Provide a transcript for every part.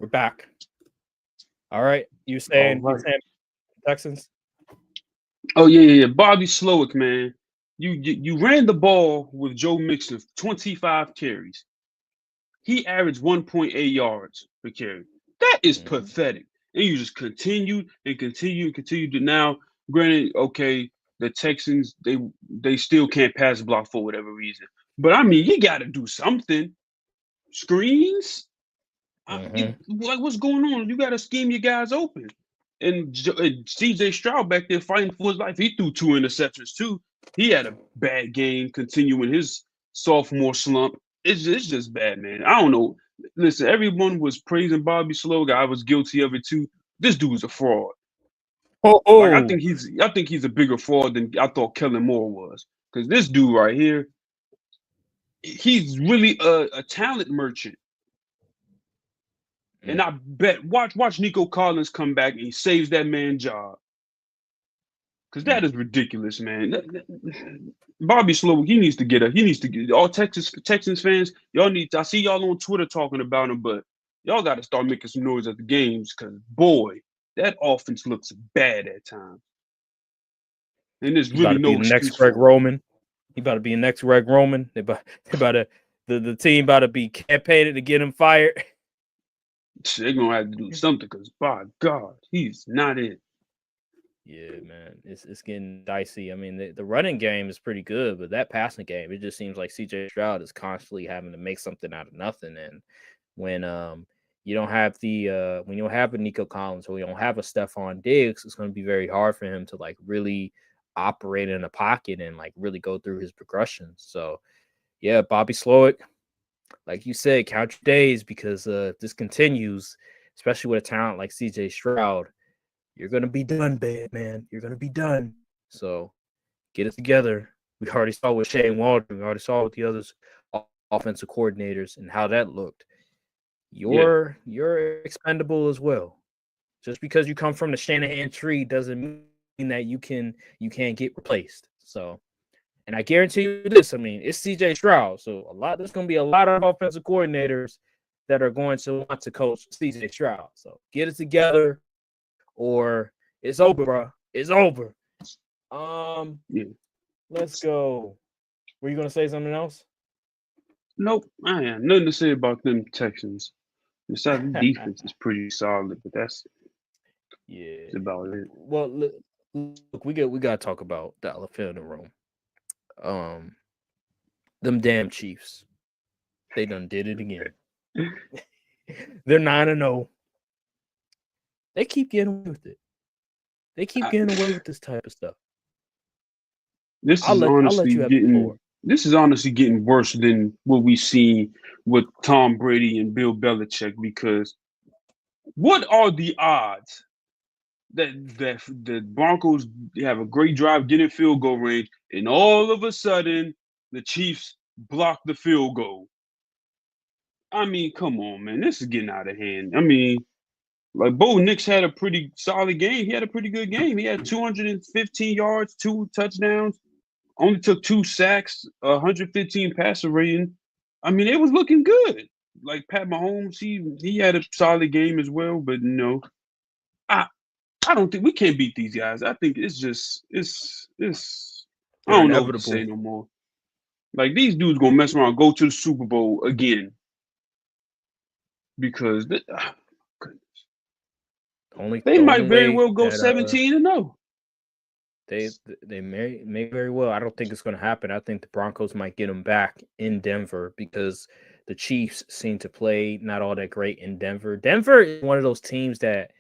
We're back. All right. You All saying right. Texans? Oh yeah. Bobby Slowick, man. You ran the ball with Joe Mixon 25 carries. He averaged 1.8 yards per carry. That is Mhm. pathetic. And you just continue to now. Granted, okay, the Texans they still can't pass block for whatever reason. But I mean, you got to do something. Screens, Mhm. like what's going on? You got to scheme your guys open. And CJ Stroud back there fighting for his life. He threw 2 interceptions too. He had a bad game, continuing his sophomore slump. It's just bad, man. I don't know. Listen, everyone was praising Bobby Sloga. I was guilty of it too. This dude's a fraud. Oh, Like I oh. think he's a bigger fraud than I thought Kellen Moore was. Because this dude right here, he's really a talent merchant. And Mm. I bet watch Nico Collins come back and he saves that man's job. Because that Mm. is ridiculous, man. Bobby Slow, he needs to get up. He needs to get all Texans fans. Y'all need. I see y'all on Twitter talking about him, but y'all got to start making some noise at the games. Because boy, that offense looks bad at times, and there's He about really to be no the next excuse Greg for it. Roman. He about to be the next Greg Roman. They about to the team about to be campaigning to get him fired. They're gonna have to do something. Because by God, he's not it. Yeah, man, it's getting dicey. I mean, the running game is pretty good, but that passing game, it just seems like CJ Stroud is constantly having to make something out of nothing. And when you don't have when you don't have a Nico Collins or you don't have a Stephon Diggs, it's going to be very hard for him to like really operate in a pocket and like really go through his progressions. So yeah, Bobby Slowick, like you said, count your days because if this continues, especially with a talent like CJ Stroud, you're gonna be done, bad man. You're gonna be done. So get it together. We already saw with Shane Waldron. We already saw with the others offensive coordinators and how that looked. Yeah, You're expendable as well. Just because you come from the Shanahan tree doesn't mean that you can't get replaced. So, and I guarantee you this. I mean, it's CJ Stroud, so there's gonna be a lot of offensive coordinators that are going to want to coach CJ Stroud. So get it together, or it's over, bro. It's over. yeah. Let's go. Were you gonna say something else? Nope, I ain't nothing to say about them Texans. Besides, the defense is pretty solid, but Yeah. that's about it. Well, look, we gotta talk about the elephant in the room. Um, them damn Chiefs. They done did it again. They're 9-0. They keep getting away with it. They keep I, getting away with this type of stuff. this I'll is let honestly you have the floor. getting this is honestly getting worse than what we see with Tom Brady and Bill Belichick. Because what are the odds that the Broncos have a great drive, get in field goal range, and all of a sudden the Chiefs block the field goal? I mean, come on, man, this is getting out of hand. I mean, like Bo Nix had a pretty solid game. He had a pretty good game. He had 215 yards, 2 touchdowns. Only took 2 sacks, 115 passer rating. I mean, it was looking good. Like Pat Mahomes, he had a solid game as well. But no, I I don't think we can't beat these guys. I think it's just it's I They're don't know what to say inevitable. no more. Like these dudes gonna mess around, go to the Super Bowl again because Only they the might only very way well go that 17-0. they may very well. I don't think it's going to happen. I think the Broncos might get them back in Denver because the Chiefs seem to play not all that great in Denver. Denver is one of those teams that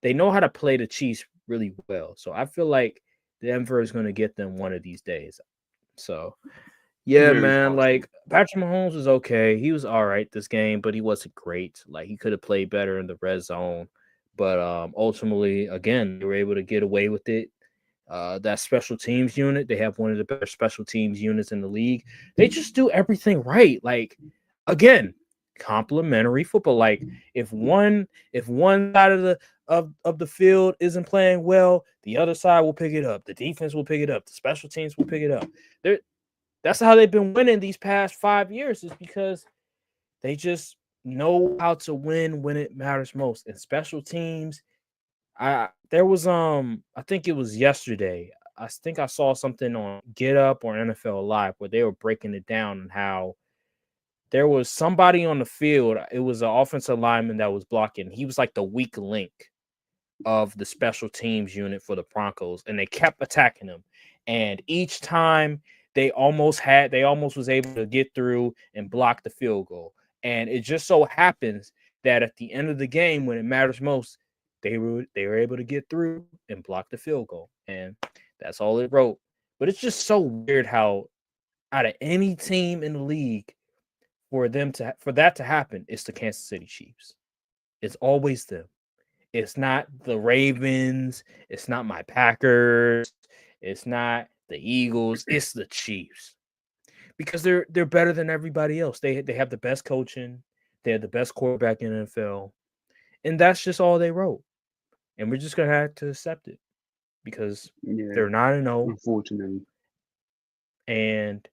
they know how to play the Chiefs really well. So I feel like Denver is going to get them one of these days. So yeah, Very man. possible. Like Patrick Mahomes was okay. He was all right this game, but he wasn't great. Like he could have played better in the red zone. But ultimately, again, they were able to get away with it. That special teams unit, they have one of the better special teams units in the league. They just do everything right. Like again, complimentary football. Like if one side of the field isn't playing well, the other side will pick it up. The defense will pick it up. The special teams will pick it up. They're That's how they've been winning these past 5 years, is because they just know how to win when it matters most. And special teams, I think it was yesterday. I think I saw something on Get Up or NFL Live where they were breaking it down and how there was somebody on the field. It was an offensive lineman that was blocking. He was like the weak link of the special teams unit for the Broncos, and they kept attacking him. And each time they almost was able to get through and block the field goal. And it just so happens that at the end of the game, when it matters most, they were able to get through and block the field goal. And that's all it wrote. But it's just so weird how out of any team in the league, for that to happen, it's the Kansas City Chiefs. It's always them. It's not the Ravens. It's not my Packers. It's not the Eagles. It's the Chiefs because they're better than everybody else. They have the best coaching. They have the best quarterback in the NFL, and that's just all they wrote. And we're just gonna have to accept it because Yeah, they're 9-0, unfortunately. and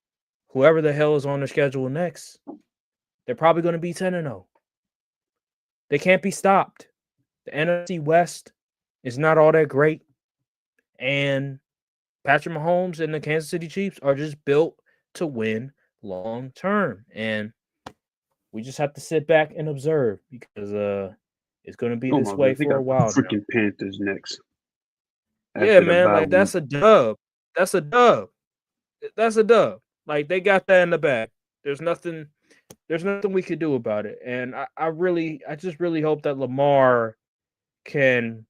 whoever the hell is on the schedule next, they're probably going to be 10-0. They can't be stopped. The NFC West is not all that great. And Patrick Mahomes and the Kansas City Chiefs are just built to win long term. And we just have to sit back and observe because it's going to be Oh this my way God, they for a got the while now. freaking Panthers next Yeah, after the man, bye like week. that's a dub. That's a dub. That's a dub. Like they got that in the bag. There's nothing we could do about it. And I just really hope that Lamar can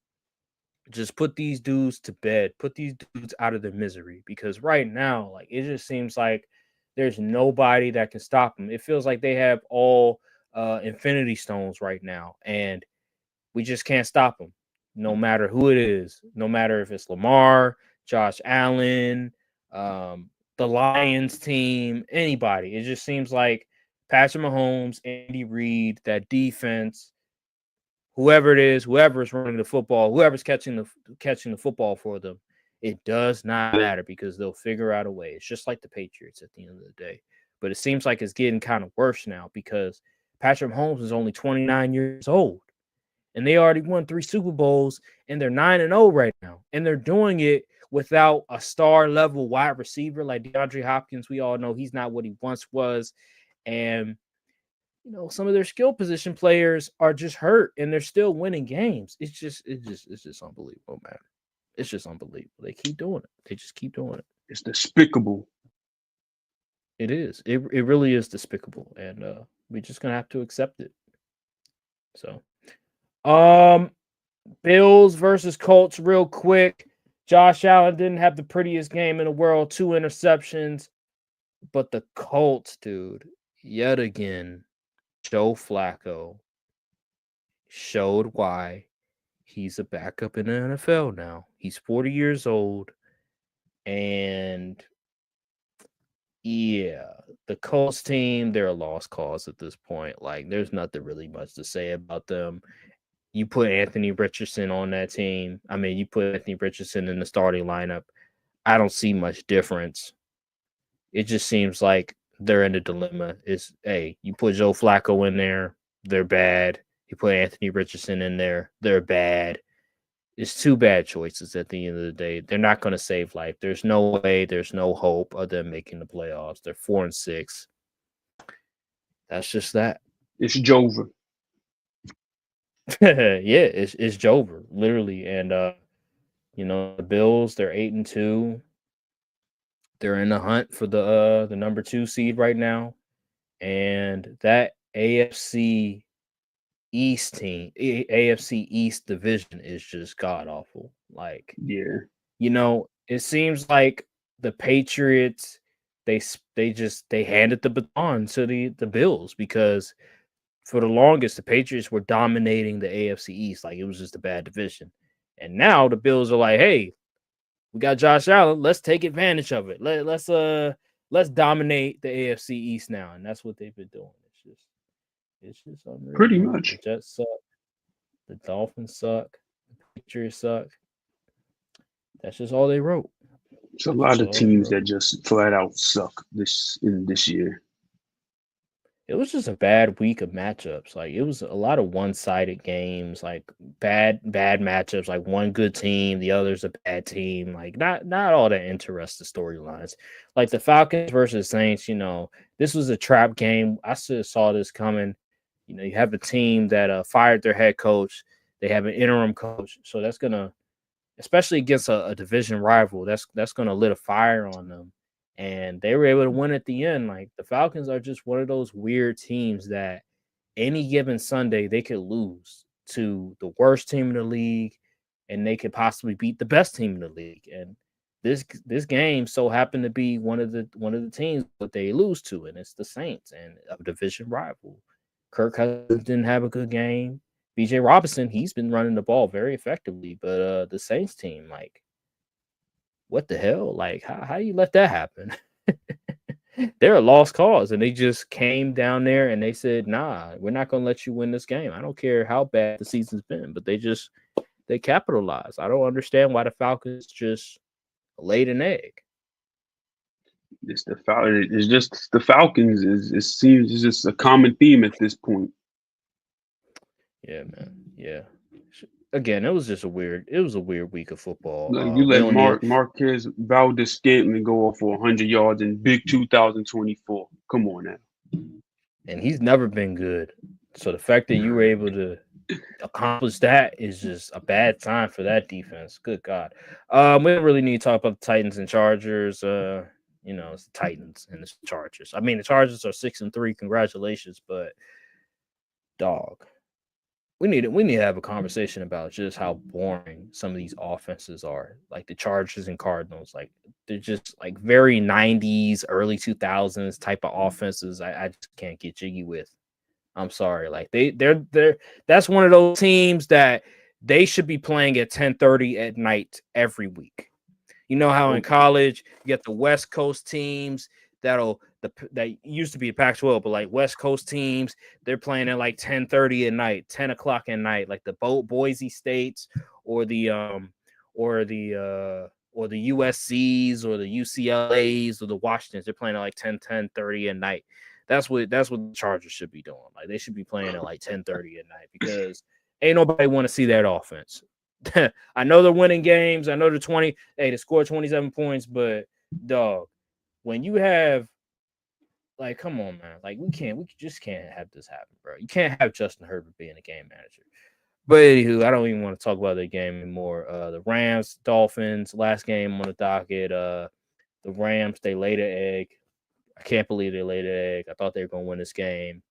just put these dudes to bed, put these dudes out of their misery. Because right now, like it just seems like there's nobody that can stop them. It feels like they have all infinity stones right now, and we just can't stop them. No matter who it is, no matter if it's Lamar, Josh Allen, the Lions team, anybody. It just seems like Patrick Mahomes, Andy Reid, that defense, whoever it is, whoever is running the football, whoever's catching the football for them, it does not matter because they'll figure out a way. It's just like the Patriots at the end of the day. But it seems like it's getting kind of worse now because Patrick Mahomes is only 29 years old and they already won 3 Super Bowls and they're 9-0 right now. And they're doing it without a star level wide receiver like DeAndre Hopkins. We all know he's not what he once was. And some of their skill position players are just hurt and they're still winning games. It's just unbelievable, man. It's just unbelievable. They keep doing it. They just keep doing it. It's despicable. It is. It really is despicable. And we're just gonna have to accept it. So Bills versus Colts, real quick. Josh Allen didn't have the prettiest game in the world, 2 interceptions. But the Colts, dude, yet again, Joe Flacco showed why he's a backup in the NFL now. He's 40 years old. And yeah, the Colts team, they're a lost cause at this point. Like, there's nothing really much to say about them. You put Anthony Richardson on that team. I mean, you put Anthony Richardson in the starting lineup. I don't see much difference. It just seems like they're in a dilemma. It's, hey, you put Joe Flacco in there, they're bad. You put Anthony Richardson in there, they're bad. It's 2 bad choices at the end of the day. They're not going to save life. There's no way, there's no hope of them making the playoffs. They're 4-6. That's just that. It's Jover. Yeah, it's Jover, literally. And the Bills, they're 8-2. They're in the hunt for the number 2 seed right now. And that AFC East team, AFC East division is just god awful. Like, Yeah. It seems like the Patriots, they handed the baton to the Bills because for the longest the Patriots were dominating the AFC East, like it was just a bad division. And now the Bills are like, hey, we got Josh Allen, let's take advantage of it. Let's dominate the AFC East now, and that's what they've been doing. It's just unreal. Pretty Man. much. The Jets suck. The Dolphins suck. The Patriots suck. That's just all they wrote. It's a lot of teams that just flat out suck this year. it was just a bad week of matchups. Like it was a lot of one-sided games, like bad matchups, like one good team, the other's a bad team. Like not all that interesting storylines. Like the Falcons versus Saints, this was a trap game. I should have saw this coming. You have a team that fired their head coach. They have an interim coach, so that's gonna, especially against a division rival, that's gonna lit a fire on them. And they were able to win at the end. Like the Falcons are just one of those weird teams that any given Sunday they could lose to the worst team in the league, and they could possibly beat the best team in the league. And this game so happened to be one of the teams that they lose to, and it's the Saints and a division rival. Kirk Cousins didn't have a good game. BJ Robinson, he's been running the ball very effectively, but the Saints team, like, what the hell? Like, how you let that happen? They're a lost cause, and they just came down there and they said, "Nah, we're not gonna let you win this game. I don't care how bad the season's been." But they capitalized. I don't understand why the Falcons just laid an egg. It's just the Falcons. It seems it's just a common theme at this point. Yeah, man. Yeah. Again, it was a weird week of football. Like you We let only Marquez Valdez Scantling go off for 100 yards in big 2024. Come on now. and he's never been good. So the fact that you were able to accomplish that is just a bad sign for that defense. Good God. We don't really need to talk about the Titans and Chargers. It's the Titans and the Chargers. I mean, the Chargers are 6-3. Congratulations, but dog, we need to have a conversation about just how boring some of these offenses are. Like the Chargers and Cardinals, like they're just like very 90s, early 2000s type of offenses. I just can't get jiggy with. I'm sorry. Like they're that's one of those teams that they should be playing at 10:30 at night every week. You know how in college you get the West Coast teams that used to be a Pac-12, but like West Coast teams, they're playing at like 10:30 at night, 10 o'clock at night, like the Boise States or the USCs or the UCLAs or the Washingtons. They're playing at like 10:30 at night. That's what the Chargers should be doing. Like they should be playing at like 10:30 at night because ain't nobody want to see that offense. I know they're winning games. I know they're 20. Hey, they scored 27 points, but dog, when you have like, come on, man. Like we just can't have this happen, bro. You can't have Justin Herbert being a game manager. But anywho, I don't even want to talk about the game anymore. The Rams, Dolphins, last game on the docket. The Rams, they laid an egg. I can't believe they laid an egg. I thought they were going to win this game,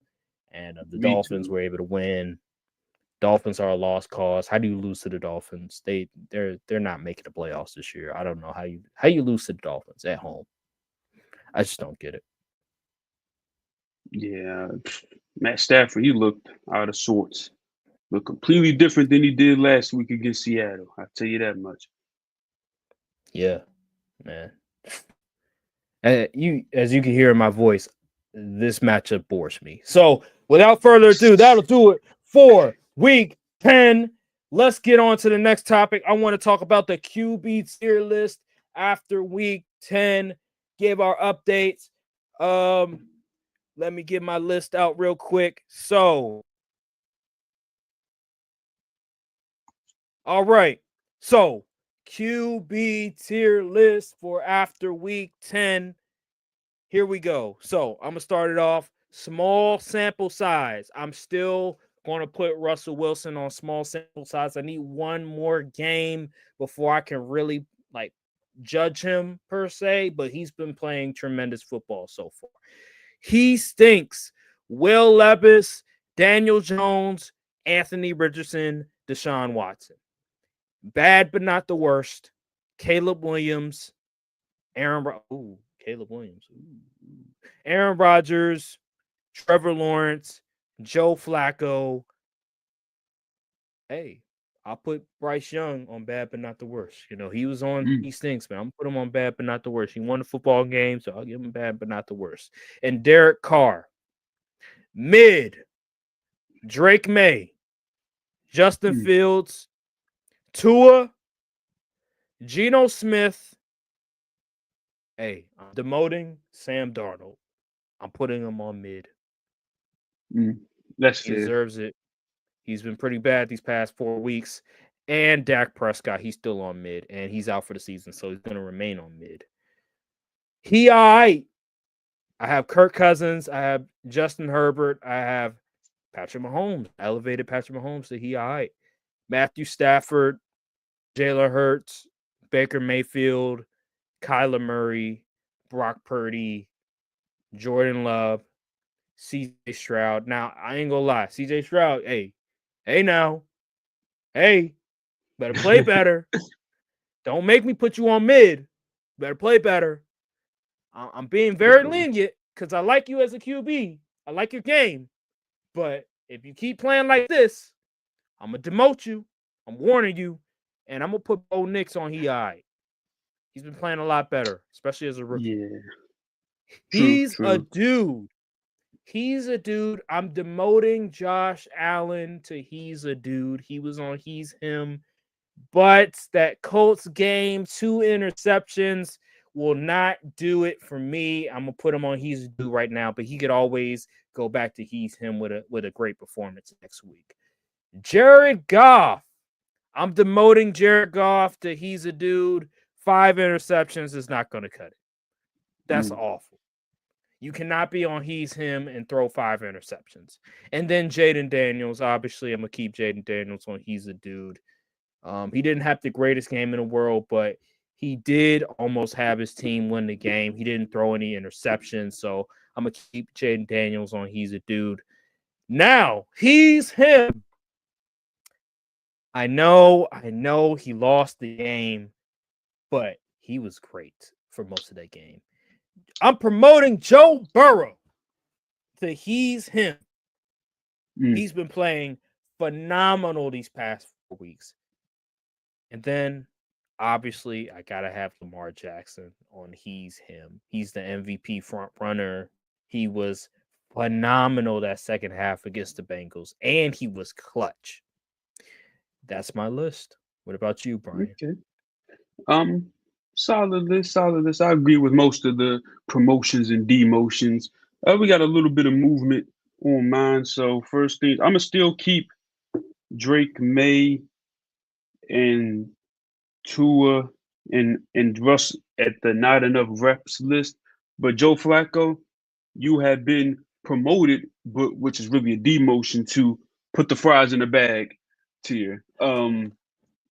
and the Me Dolphins too. were able to win. Dolphins are a lost cause. How do you lose to the Dolphins? They're not making the playoffs this year. I don't know how you lose to the Dolphins at home. I just don't get it. Yeah, Matt Stafford, he looked out of sorts. Looked completely different than he did last week against Seattle. I'll tell you that much. Yeah, man. As you can hear in my voice, this matchup bores me. So, without further ado, that'll do it for week 10. Let's get on to the next topic. I want to talk about the QB tier list after week 10. Give our updates. Let me get my list out real quick. So, all right. So, QB tier list for after week 10. Here we go. So I'm going to start it off. Small sample size. I'm still going to put Russell Wilson on small sample size. I need one more game before I can really like judge him per se, but he's been playing tremendous football so far. He stinks. Will Levis, Daniel Jones, Anthony Richardson, Deshaun Watson. Bad but not the worst. Caleb Williams, Caleb Williams. Aaron Rodgers, Trevor Lawrence, Joe Flacco. Hey, I'll put Bryce Young on bad but not the worst. He was on He stinks, man. I'm gonna put him on bad but not the worst. He won the football game, so I'll give him bad but not the worst. And Derek Carr, mid, Drake May, Justin Fields, Tua, Geno Smith. Hey, I'm demoting Sam Darnold. I'm putting him on mid. Mm, that's He fair. deserves it. He's been pretty bad these past 4 weeks. And Dak Prescott, he's still on mid, and he's out for the season, so he's going to remain on mid. He all right. I have Kirk Cousins. I have Justin Herbert. I have Patrick Mahomes. I elevated Patrick Mahomes to he all right. Matthew Stafford, Jalen Hurts, Baker Mayfield, Kyler Murray, Brock Purdy, Jordan Love, CJ Stroud. Now, I ain't gonna lie. CJ Stroud, hey now. Hey, better play better. Don't make me put you on mid. Better play better. I'm being very lenient because I like you as a QB. I like your game. But if you keep playing like this, I'm going to demote you. I'm warning you. And I'm going to put Bo Nix on he all right. He's been playing a lot better, especially as a rookie. Yeah, true, He's a true. dude. He's a dude. I'm demoting Josh Allen to he's a dude. He was on he's him. But that Colts game, 2 interceptions will not do it for me. I'm gonna put him on he's a dude right now, but he could always go back to he's him with a great performance next week. Jared Goff. I'm demoting Jared Goff to he's a dude. 5 interceptions is not gonna cut it. That's awful. You cannot be on he's him and throw 5 interceptions. And then Jaden Daniels. Obviously, I'm gonna keep Jaden Daniels on he's a dude. He didn't have the greatest game in the world, but he did almost have his team win the game. He didn't throw any interceptions, so I'm going to keep Jaden Daniels on he's a dude. Now, he's him. I know he lost the game, but he was great for most of that game. I'm promoting Joe Burrow to he's him. He's been playing phenomenal these past 4 weeks. And then, obviously, I got to have Lamar Jackson on he's him. He's the MVP front runner. He was phenomenal that second half against the Bengals, and he was clutch. That's my list. What about you, Brian? Okay. Solid list, solid list. I agree with most of the promotions and demotions. We got a little bit of movement on mine. So first thing, I'm gonna still keep Drake May and Tua and Russ at the not enough reps list. But Joe Flacco, you have been promoted, but which is really a demotion to put the fries in the bag tier.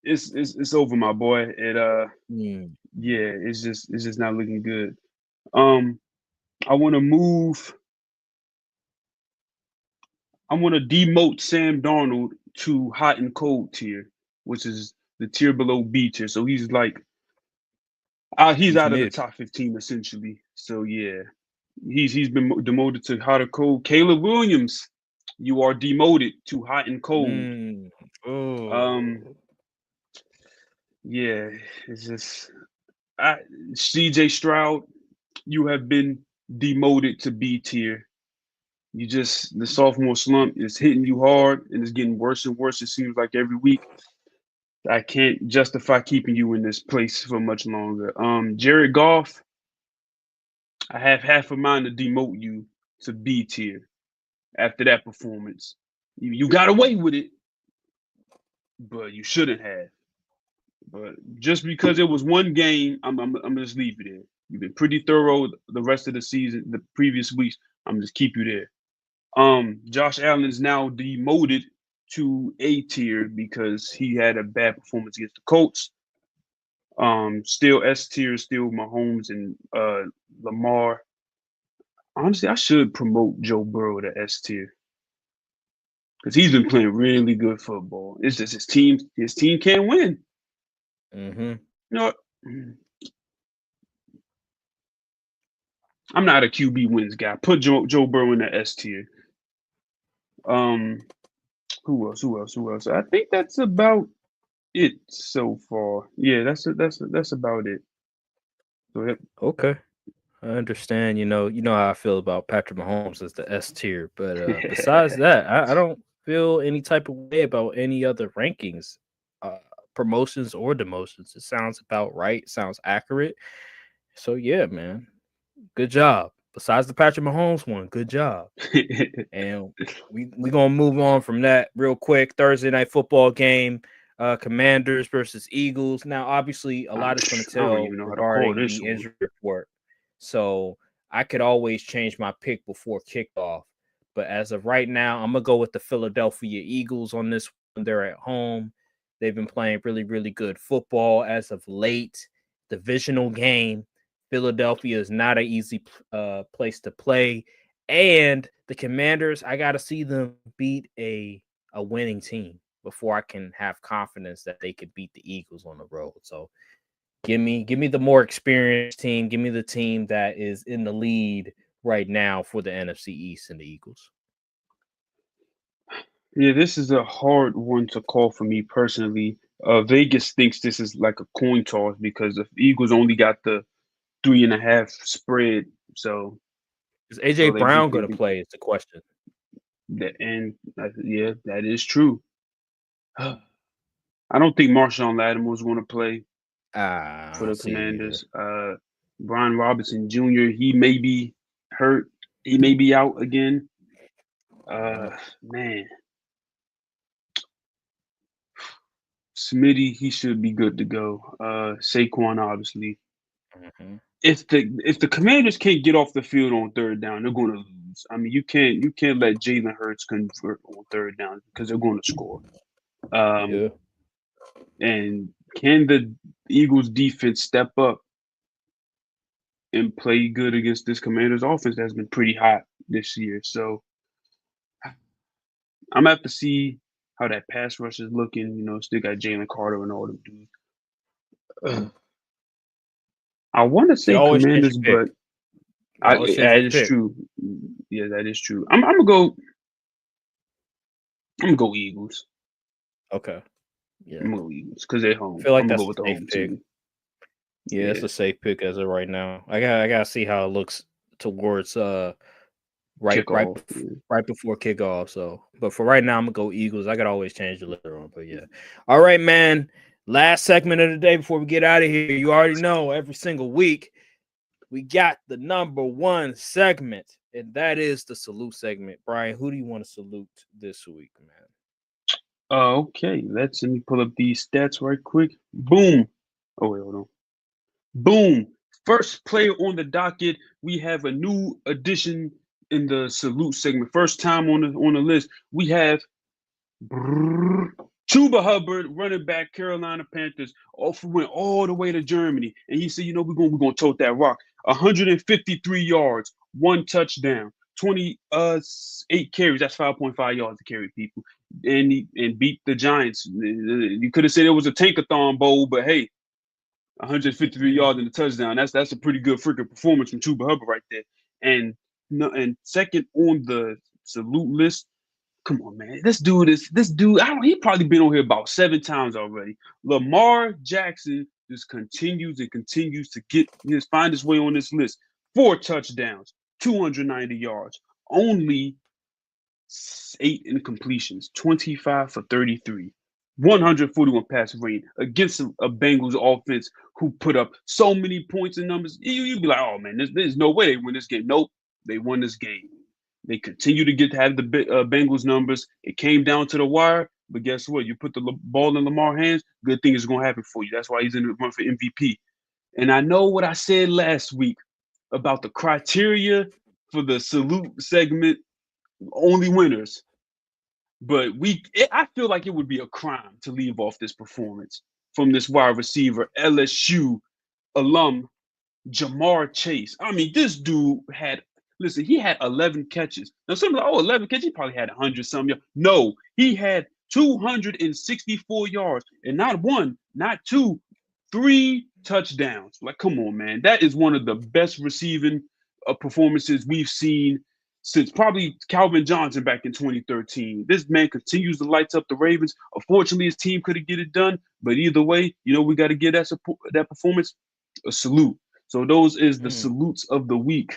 It's over, my boy. Yeah, it's just not looking good. Um, I want to move. I want to demote Sam Darnold to hot and cold tier, which is the tier below B tier. So he's like, he's He's out of the mid. top 15 essentially. So yeah, he's been demoted to hot or cold. Caleb Williams, you are demoted to hot and cold. Um, Oh. yeah, it's just CJ Stroud, you have been demoted to B tier. The sophomore slump is hitting you hard and it's getting worse and worse. It seems like every week. I can't justify keeping you in this place for much longer. Jared Goff, I have half a mind to demote you to B tier after that performance. You got away with it, but you shouldn't have. But just because it was one game, I'm gonna just leave it there. You've been pretty thorough the rest of the season, the previous weeks. I'm just keep you there. Josh Allen is now demoted to A tier because he had a bad performance against the Colts. Still S tier, still Mahomes and Lamar. Honestly, I should promote Joe Burrow to S tier because he's been playing really good football. It's just his team can't win. Mm-hmm. You know what? I'm not a QB wins guy. Put Joe Burrow in the S tier. Um, who else? I think that's about it so far. Yeah, that's about it. Go ahead. Okay. I understand, you know how I feel about Patrick Mahomes as the S tier, but besides that, I don't feel any type of way about any other rankings, uh, promotions or demotions. It sounds about right, sounds accurate. So yeah, man, good job. besides the Patrick Mahomes one. Good job. And we gonna move on from that real quick. Thursday night football game, Commanders versus Eagles. Now, obviously, a I lot is going to don't tell even know how to call regarding this the one. injury report. So I could always change my pick before kickoff. But as of right now, I'm gonna go with the Philadelphia Eagles on this one. They're at home. They've been playing really, really good football as of late. Divisional game. Philadelphia is not an easy place to play. And the Commanders, I got to see them beat a winning team before I can have confidence that they could beat the Eagles on the road. So give me the more experienced team. Give me the team that is in the lead right now for the NFC East and the Eagles. Yeah, this is a hard one to call for me personally. Vegas thinks this is like a coin toss because the Eagles only got the 3.5 spread. So, Is AJ so they Brown they, going to play? Is the question. and yeah, that is true. I don't think Marshawn Lattimore is going to play I for don't the see it either. Commanders. Brian Robinson Jr. He may be hurt. He may be out again. Man, Smitty, he should be good to go. Saquon, obviously. Mm-hmm. If the Commanders can't get off the field on third down, they're going to lose. I mean, you can't let Jalen Hurts convert on third down because they're going to score. Um, Yeah. and can the Eagles defense step up and play good against this Commanders offense that's been pretty hot this year? So I'm gonna have to see how that pass rush is looking. Still got Jalen Carter and all them dudes. I want to You can say always change Commanders, your pick. but You can always change that your is pick. true. Yeah, that is true. I'm gonna go. I'm gonna go Eagles. Okay. Yeah. I'm gonna go Eagles because they're I home. feel I'm like gonna go that's with the a safe home pick. team. Yeah, it's Yeah, a safe pick as of right now. I gotta see how it looks towards right right kickoff. Yeah. right before kickoff. So, but for right now, I'm gonna go Eagles. I could always change it later on, but yeah. All right, man. Last segment of the day before we get out of here. You already know every single week we got the number one segment, and that is the salute segment. Brian, who do you want to salute this week, man? Okay, let me pull up these stats right quick. Boom. Oh wait, hold on. Boom. First player on the docket. We have a new addition in the salute segment. First time on the list. We have Chuba Hubbard, running back, Carolina Panthers, went all the way to Germany, and he said, we're gonna tote that rock. 153 yards, one touchdown, 28 carries. That's 5.5 yards to carry, people, and beat the Giants. You could have said it was a tankathon bowl, but hey, 153 yards and a touchdown. That's a pretty good freaking performance from Chuba Hubbard right there. And no, and second on the salute list. Come on, man. This dude. He probably been on here about 7 times already. Lamar Jackson just continues and continues to find his way on this list. 4 touchdowns, 290 yards, only 8 incompletions, 25 for 33. 141 pass rating against a Bengals offense who put up so many points and numbers. You'd be like, oh man, there's no way they win this game. Nope, they won this game. They continue to have the Bengals numbers. It came down to the wire, but guess what? You put the ball in Lamar's hands, good thing is going to happen for you. That's why he's in the run for MVP. And I know what I said last week about the criteria for the salute segment, only winners. But I feel like it would be a crime to leave off this performance from this wide receiver, LSU alum, Jamar Chase. I mean, this dude he had 11 catches. Now, some like, 11 catches, he probably had 100 something. No, he had 264 yards and not one, not two, 3 touchdowns. Like, come on, man. That is one of the best receiving performances we've seen since probably Calvin Johnson back in 2013. This man continues to light up the Ravens. Unfortunately, his team couldn't get it done, but either way, we got to give that performance a salute. So those is the salutes of the week.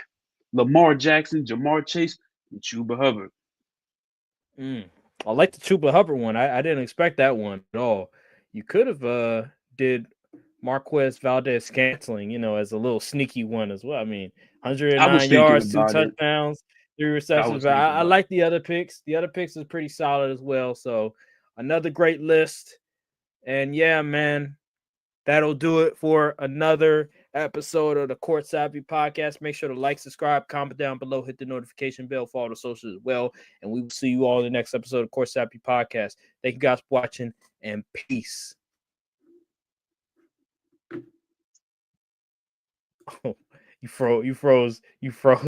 Lamar Jackson, Jamar Chase, and Chuba Hubbard. I like the Chuba Hubbard one. I didn't expect that one at all. You could have did Marquez Valdez-Scantling, as a little sneaky one as well. I mean, I was 109 thinking yards, 2 about it. touchdowns, 3 I receptions. was But thinking I about like the other picks. The other picks is pretty solid as well. So another great list. And yeah, man, that'll do it for another episode of the Courtside View Podcast. Make sure to like, subscribe, comment down below, hit the notification bell, follow the socials as well. And we will see you all in the next episode of Courtside View Podcast. Thank you guys for watching, and peace. Oh, you froze.